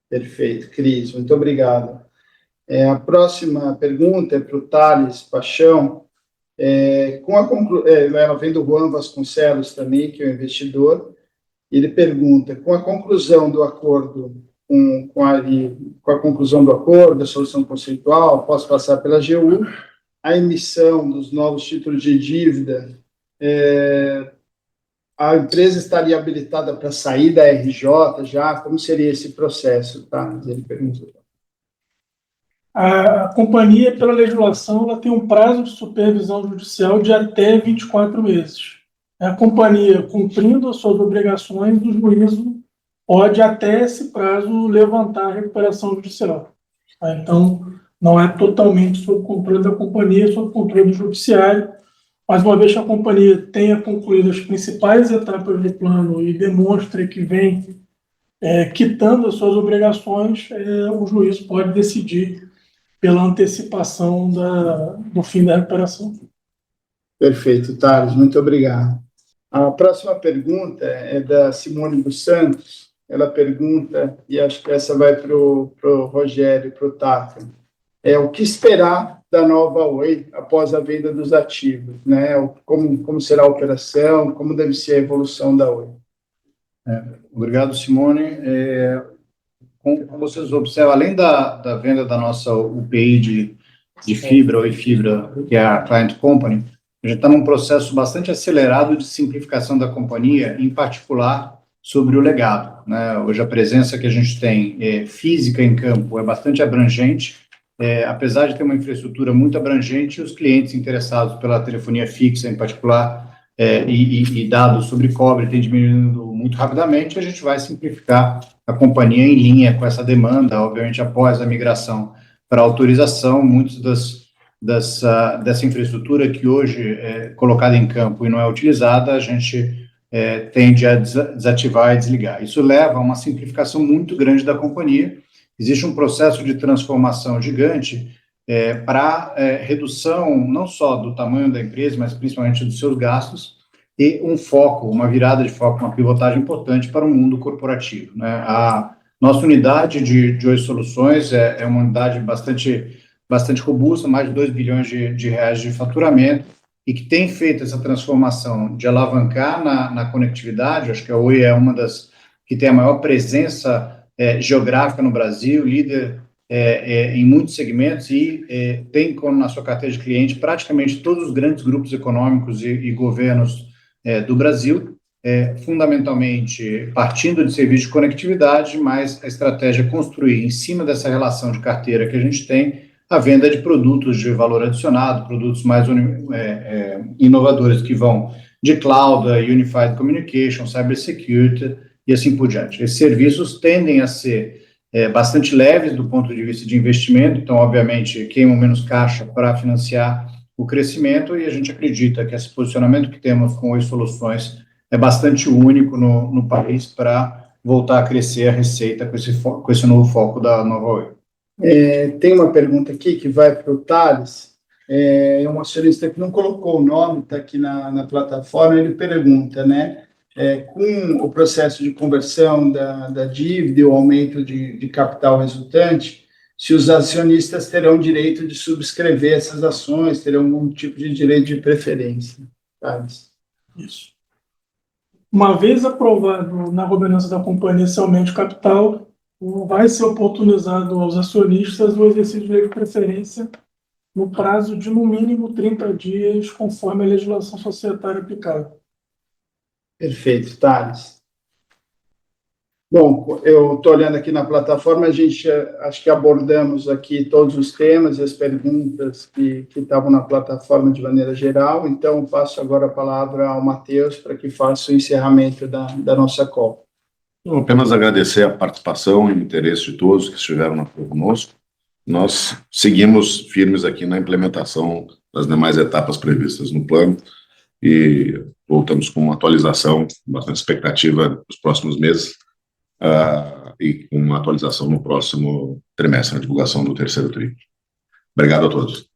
Perfeito, Cris, muito obrigado. A próxima pergunta é para o Thales Paixão. Ela vem do Juan Vasconcelos também, que é o investidor. Ele pergunta, com a conclusão do acordo, com a conclusão do acordo, a solução conceitual, após passar pela AGU, a emissão dos novos títulos de dívida, a empresa estaria habilitada para sair da RJ já? Como seria esse processo? Tá? Ele perguntou. A companhia, pela legislação, ela tem um prazo de supervisão judicial de até 24 meses. A companhia, cumprindo as suas obrigações, o juízo pode, até esse prazo, levantar a recuperação judicial. Então, não é totalmente sob controle da companhia, é sob controle do judiciário, mas uma vez que a companhia tenha concluído as principais etapas do plano e demonstre que vem quitando as suas obrigações, o juiz pode decidir pela antecipação do fim da recuperação. Perfeito, Thales, muito obrigado. A próxima pergunta é da Simone dos Santos. Ela pergunta, e acho que essa vai para o Rogério, para o Taka, o que esperar da nova Oi após a venda dos ativos, né? Como será a operação, como deve ser a evolução da Oi? Obrigado, Simone. Como vocês observam, além da venda da nossa UPI de fibra, Oi Fibra, que é a Client Company, a gente está num processo bastante acelerado de simplificação da companhia, em particular sobre o legado, né? Hoje a presença que a gente tem física em campo é bastante abrangente, apesar de ter uma infraestrutura muito abrangente, os clientes interessados pela telefonia fixa em particular e dados sobre cobre têm diminuindo muito rapidamente. A gente vai simplificar a companhia em linha com essa demanda, obviamente após a migração para autorização. Muitos dessa infraestrutura que hoje é colocada em campo e não é utilizada, a gente tende a desativar e desligar. Isso leva a uma simplificação muito grande da companhia. Existe um processo de transformação gigante para redução não só do tamanho da empresa, mas principalmente dos seus gastos, e uma virada de foco, uma pivotagem importante para o mundo corporativo, né? A nossa unidade de Oi Soluções é uma unidade bastante robusta, mais de 2 bilhões de reais de faturamento, e que tem feito essa transformação de alavancar na conectividade. Acho que a Oi é uma das que tem a maior presença geográfica no Brasil, líder em muitos segmentos, e tem na sua carteira de cliente praticamente todos os grandes grupos econômicos e governos do Brasil, fundamentalmente partindo de serviço de conectividade, mas a estratégia é construir em cima dessa relação de carteira que a gente tem, a venda de produtos de valor adicionado, produtos mais inovadores que vão de cloud, unified communication, cybersecurity e assim por diante. Esses serviços tendem a ser bastante leves do ponto de vista de investimento, então, obviamente, queimam menos caixa para financiar o crescimento, e a gente acredita que esse posicionamento que temos com Oi Soluções é bastante único no país para voltar a crescer a receita com esse novo foco da nova Oi. Tem uma pergunta aqui que vai para o Thales, um acionista que não colocou o nome, está aqui na plataforma. Ele pergunta, né, com o processo de conversão da dívida e o aumento de capital resultante, se os acionistas terão direito de subscrever essas ações, terão algum tipo de direito de preferência. Thales. Isso. Uma vez aprovado na governança da companhia esse aumento de capital, vai ser oportunizado aos acionistas o exercício de direito de preferência no prazo de, no mínimo, 30 dias, conforme a legislação societária aplicável. Perfeito, Thales. Bom, eu estou olhando aqui na plataforma, a gente acho que abordamos aqui todos os temas e as perguntas que estavam na plataforma de maneira geral, então passo agora a palavra ao Matheus para que faça o encerramento da nossa call. Eu apenas agradecer a participação e o interesse de todos que estiveram conosco. Nós seguimos firmes aqui na implementação das demais etapas previstas no plano e voltamos com uma atualização, bastante expectativa nos próximos meses, e com uma atualização no próximo trimestre, na divulgação do terceiro tri. Obrigado a todos.